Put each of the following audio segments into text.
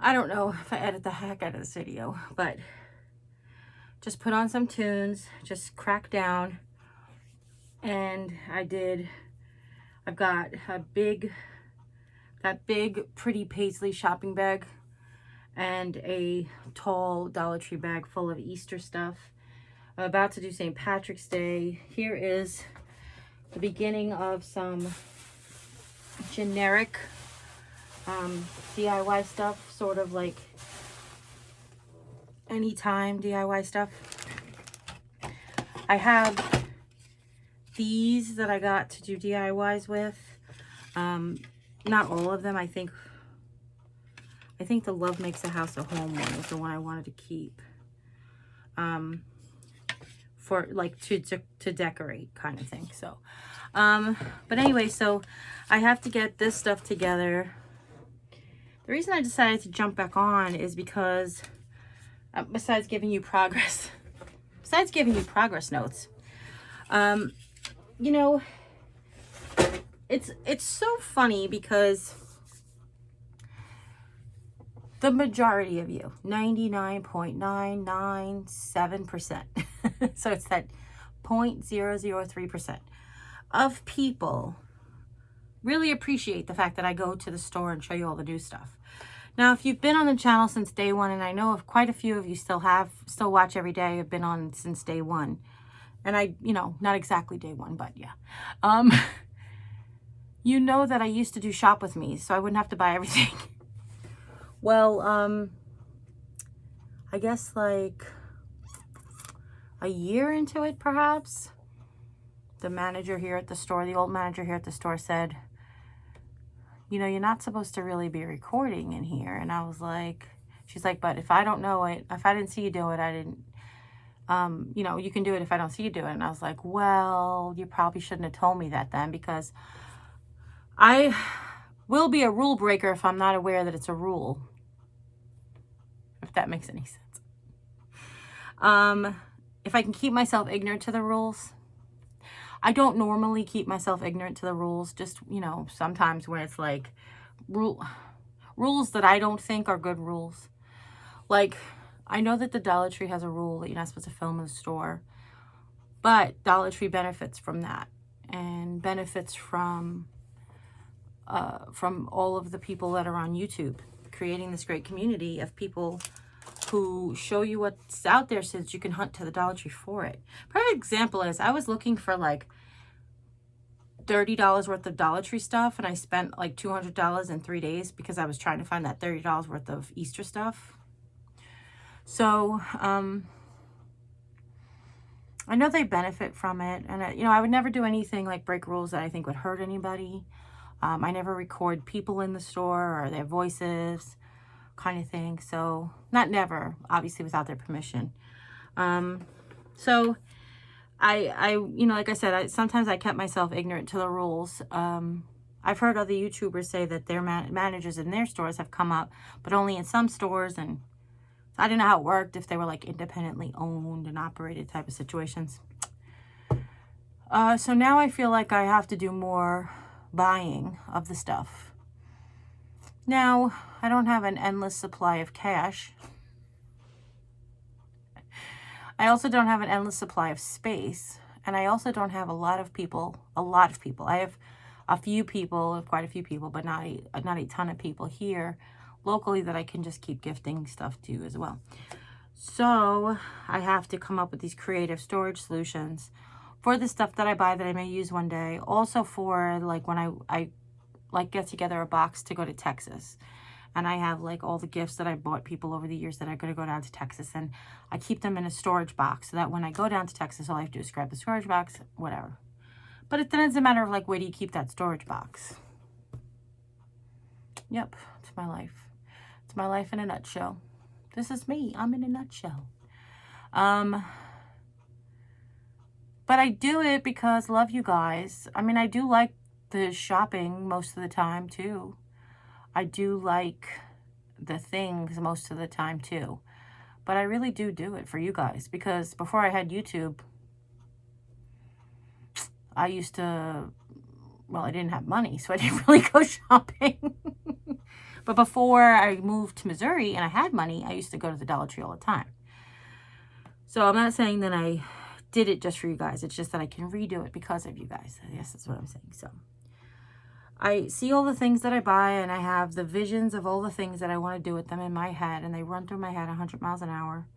I don't know if I edit the heck out of this video, but just put on some tunes, just crack down. And I've got that big pretty paisley shopping bag and a tall Dollar Tree bag full of Easter stuff. I'm about to do St. Patrick's Day. Here is the beginning of some generic DIY stuff, sort of like anytime DIY stuff. I have these that I got to do DIYs with. Not all of them. I think the Love Makes a House a Home one is the one I wanted to keep. For like to decorate kind of thing. So, but anyway, so I have to get this stuff together. The reason I decided to jump back on is because besides giving you progress notes, you know, it's so funny because the majority of you, 99.997%, so it's that 0.003% of people really appreciate the fact that I go to the store and show you all the new stuff. Now, if you've been on the channel since day one, and I know of quite a few of you still watch every day, have been on since day one, and I, you know, not exactly day one, but yeah. You know that I used to do shop with me, so I wouldn't have to buy everything. Well, I guess like a year into it, perhaps, the manager here at the store, the old manager here at the store said, you know, you're not supposed to really be recording in here. And I was like, she's like, but if I don't know it, if I didn't see you do it, I didn't, you know, you can do it if I don't see you do it. And I was like, well, you probably shouldn't have told me that then, because I will be a rule breaker if I'm not aware that it's a rule. If that makes any sense. If I can keep myself ignorant to the rules. I don't normally keep myself ignorant to the rules, just, you know, sometimes when it's like rules that I don't think are good rules. Like, I know that the Dollar Tree has a rule that you're not supposed to film in the store, but Dollar Tree benefits from that, and benefits from all of the people that are on YouTube, creating this great community of people who show you what's out there so that you can hunt to the Dollar Tree for it. Perfect example is I was looking for like $30 worth of Dollar Tree stuff, and I spent like $200 in 3 days because I was trying to find that $30 worth of Easter stuff. So I know they benefit from it, and you know, I would never do anything like break rules that I think would hurt anybody. I never record people in the store or their voices, kind of thing. So not never, obviously without their permission. So I you know, like I said, sometimes I kept myself ignorant to the rules. I've heard other YouTubers say that their managers in their stores have come up, but only in some stores, and I didn't know how it worked, if they were like independently owned and operated type of situations. So now I feel like I have to do more buying of the stuff. Now, I don't have an endless supply of cash. I also don't have an endless supply of space, and I also don't have a lot of people. I have a few people, quite a few people, but not a ton of people here locally that I can just keep gifting stuff to as well. So I have to come up with these creative storage solutions for the stuff that I buy that I may use one day. Also for like when I like get together a box to go to Texas, and I have like all the gifts that I bought people over the years that are going to go down to Texas, and I keep them in a storage box so that when I go down to Texas, all I have to do is grab the storage box, whatever. But then it's a matter of like, where do you keep that storage box? Yep, it's my life. It's my life in a nutshell. This is me. I'm in a nutshell. But I do it because love you guys. I mean, I do like the shopping most of the time too. I do like the things most of the time too. But I really do it for you guys, because before I had YouTube, I used to, well, I didn't have money, so I didn't really go shopping. But before I moved to Missouri and I had money, I used to go to the Dollar Tree all the time. So I'm not saying that I did it just for you guys. It's just that I can redo it because of you guys. I guess that's what I'm saying. So I see all the things that I buy, and I have the visions of all the things that I want to do with them in my head, and they run through my head 100 miles an hour.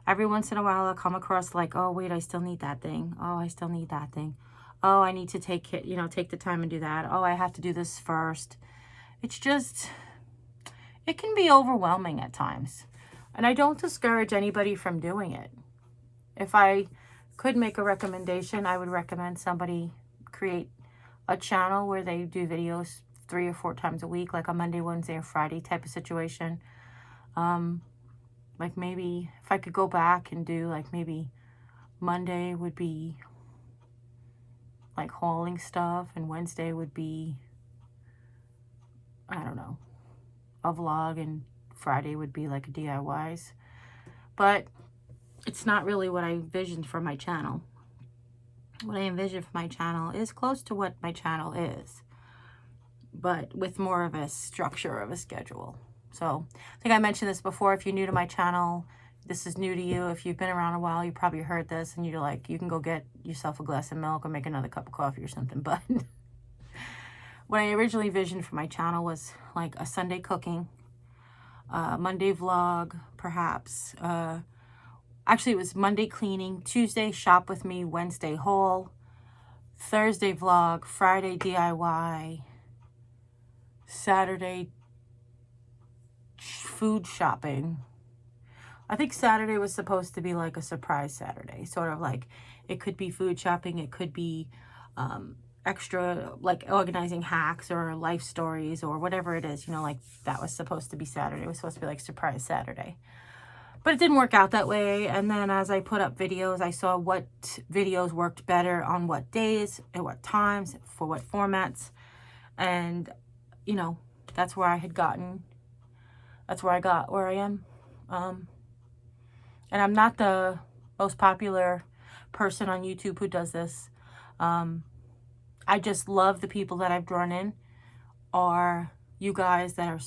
Every once in a while, I'll come across like, oh, wait, I still need that thing. Oh, I still need that thing. Oh, I need to take it, take the time and do that. Oh, I have to do this first. It's just, it can be overwhelming at times. And I don't discourage anybody from doing it. If I could make a recommendation, I would recommend somebody create a channel where they do videos 3 or 4 times a week, like a Monday, Wednesday, or Friday type of situation. Like maybe if I could go back and do like maybe Monday would be like hauling stuff, and Wednesday would be, I don't know, a vlog, and Friday would be like a DIYs. But it's not really what I envisioned for my channel. What I envisioned for my channel is close to what my channel is, but with more of a structure of a schedule. So I think I mentioned this before. If you're new to my channel, this is new to you. If you've been around a while, you probably heard this and you're like, you can go get yourself a glass of milk or make another cup of coffee or something. But what I originally envisioned for my channel was like a Sunday cooking, Monday vlog, perhaps. Actually, it was Monday cleaning, Tuesday shop with me, Wednesday haul, Thursday vlog, Friday DIY, Saturday food shopping. I think Saturday was supposed to be like a surprise Saturday, sort of like it could be food shopping, it could be extra like organizing hacks or life stories or whatever it is, like that was supposed to be Saturday. It was supposed to be like surprise Saturday. But it didn't work out that way. And then as I put up videos, I saw what videos worked better on what days, at what times, for what formats. And, that's where I had gotten, that's where I got where I am. And I'm not the most popular person on YouTube who does this. I just love the people that I've drawn in are you guys that are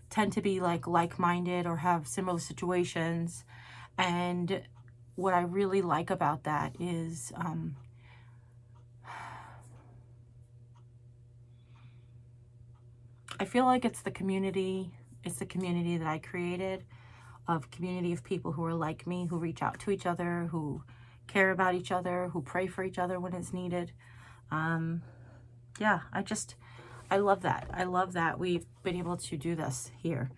tend to be like-minded or have similar situations. And what I really like about that is I feel like it's the community that I created, of community of people who are like me, who reach out to each other, who care about each other, who pray for each other when it's needed. Yeah, I love that. I love that we've been able to do this here.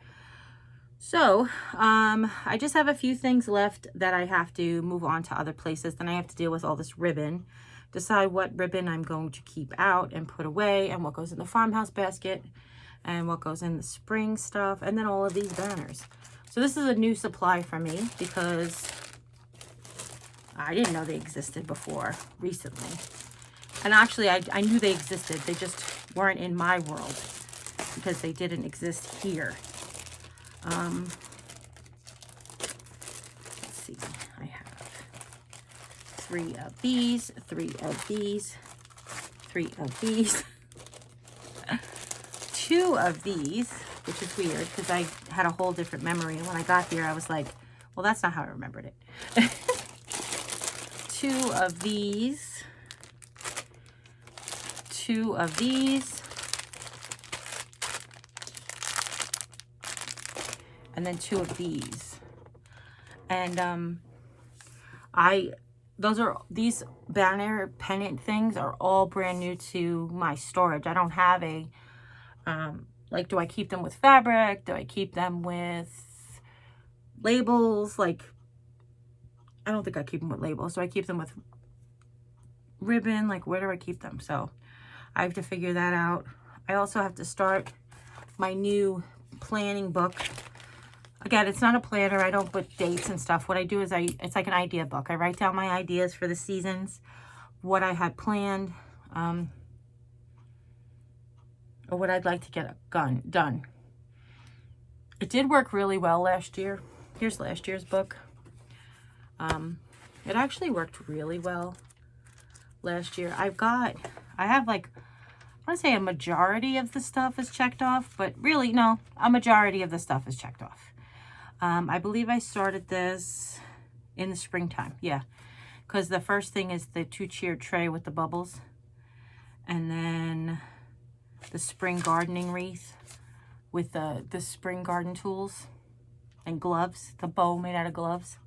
So, I just have a few things left that I have to move on to other places. Then I have to deal with all this ribbon, decide what ribbon I'm going to keep out and put away, and what goes in the farmhouse basket, and what goes in the spring stuff, and then all of these banners. So this is a new supply for me because I didn't know they existed before recently. And actually, I knew they existed. They just weren't in my world because they didn't exist here. Let's see. I have 3 of these, 3 of these, 3 of these, 2 of these, which is weird because I had a whole different memory. And when I got here, I was like, well, that's not how I remembered it. 2 of these. 2 of these, and then 2 of these. And these banner pennant things are all brand new to my storage. I don't have a like, do I keep them with fabric? Do I keep them with labels? Like, I don't think I keep them with labels. Do I keep them with ribbon? Like, where do I keep them? So I have to figure that out. I also have to start my new planning book. Again, it's not a planner. I don't put dates and stuff. What I do is it's like an idea book. I write down my ideas for the seasons, what I had planned, or what I'd like to get done. It did work really well last year. Here's last year's book. It actually worked really well last year. I have like I want to say a majority of the stuff is checked off, but really, no, a majority of the stuff is checked off. I believe I started this in the springtime. Yeah, because the first thing is the 2-tiered tray with the bubbles. And then the spring gardening wreath with the spring garden tools and gloves, the bow made out of gloves.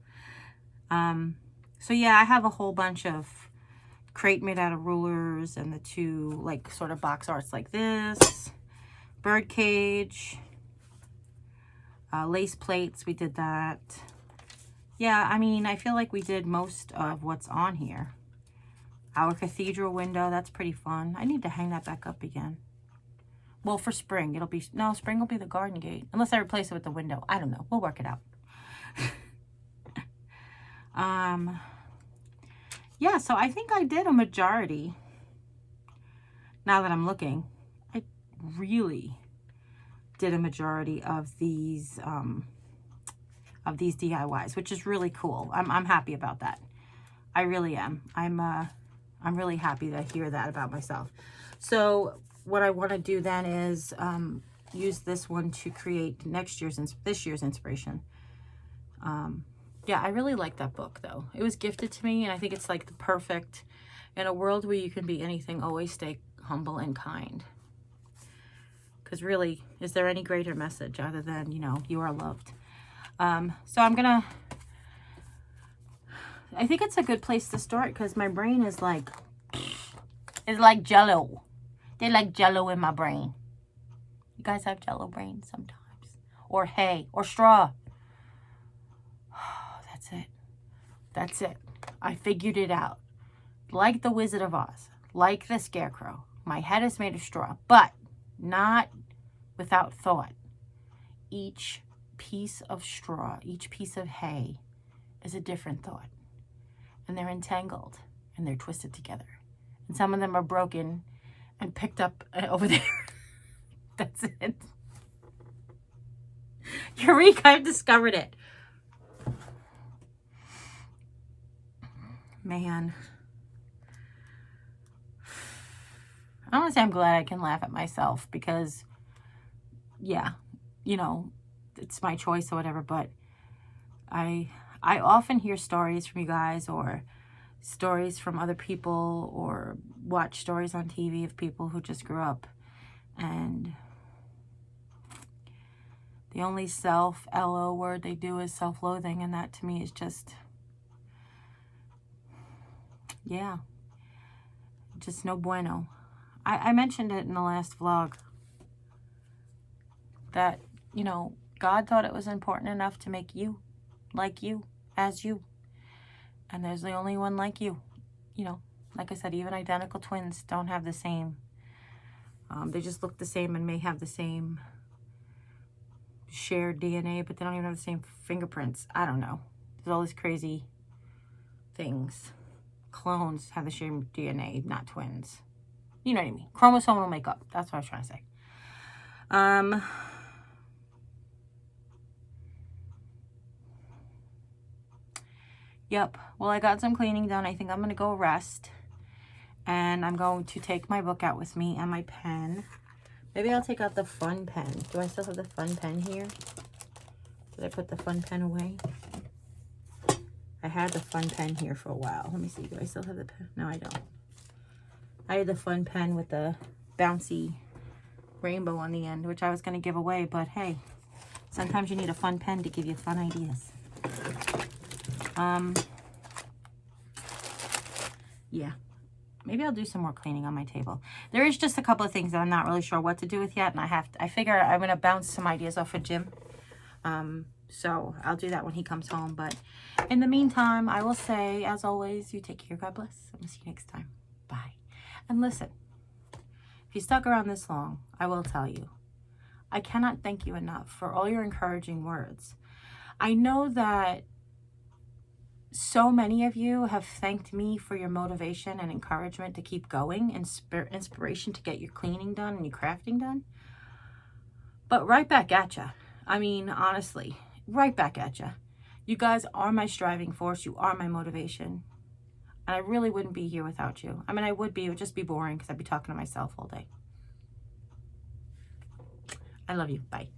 So yeah, I have a whole bunch of crate made out of rulers and the 2 like sort of box arts like this, bird cage, lace plates, we did that. Yeah, I mean, I feel like we did most of what's on here. Our cathedral window, that's pretty fun. I need to hang that back up again. Well, for spring, it'll be, no, spring will be the garden gate. Unless I replace it with the window. I don't know. We'll work it out. Yeah, so I think I did a majority. Now that I'm looking, I really did a majority of these DIYs, which is really cool. I'm happy about that. I really am. I'm really happy to hear that about myself. So what I want to do then is use this one to create this year's inspiration. Yeah, I really like that book though. It was gifted to me, and I think it's like the perfect, in a world where you can be anything, always stay humble and kind. Because really, is there any greater message other than, you know, you are loved? So I think it's a good place to start because my brain is like, it's like Jell-O. They like Jell-O in my brain. You guys have Jell-O brain sometimes, or hay, or straw. That's it. That's it. I figured it out. Like the Wizard of Oz, like the Scarecrow. My head is made of straw, but not without thought. Each piece of straw, each piece of hay is a different thought. And they're entangled and they're twisted together. And some of them are broken and picked up over there. That's it. Eureka, I've discovered it. Man. I don't want to say I'm glad I can laugh at myself because, yeah, you know, it's my choice or whatever, but I often hear stories from you guys or stories from other people or watch stories on TV of people who just grew up and the only LO word they do is self-loathing, and that to me is just, yeah, just no bueno. I mentioned it in the last vlog that, you know, God thought it was important enough to make you, like you, as you. And there's the only one like you. You know, like I said, even identical twins don't have the same. They just look the same and may have the same shared DNA, but they don't even have the same fingerprints. I don't know. There's all these crazy things. Clones have the same DNA, not twins. You know what I mean. Chromosomal makeup. That's what I was trying to say. Yep. Well, I got some cleaning done. I think I'm going to go rest. And I'm going to take my book out with me and my pen. Maybe I'll take out the fun pen. Do I still have the fun pen here? Did I put the fun pen away? I had the fun pen here for a while. Let me see. Do I still have the pen? No, I don't. I had the fun pen with the bouncy rainbow on the end, which I was going to give away. But hey, sometimes you need a fun pen to give you fun ideas. Yeah. Maybe I'll do some more cleaning on my table. There is just a couple of things that I'm not really sure what to do with yet. And I figure I'm going to bounce some ideas off of Jim. So I'll do that when he comes home. But in the meantime, I will say, as always, you take care. God bless. I'm going to see you next time. Bye. And listen, if you stuck around this long, I will tell you, I cannot thank you enough for all your encouraging words. I know that so many of you have thanked me for your motivation and encouragement to keep going, and inspiration to get your cleaning done and your crafting done. But right back at you. I mean, honestly, right back at you. You guys are my striving force. You are my motivation. And I really wouldn't be here without you. I mean, I would be. It would just be boring because I'd be talking to myself all day. I love you. Bye.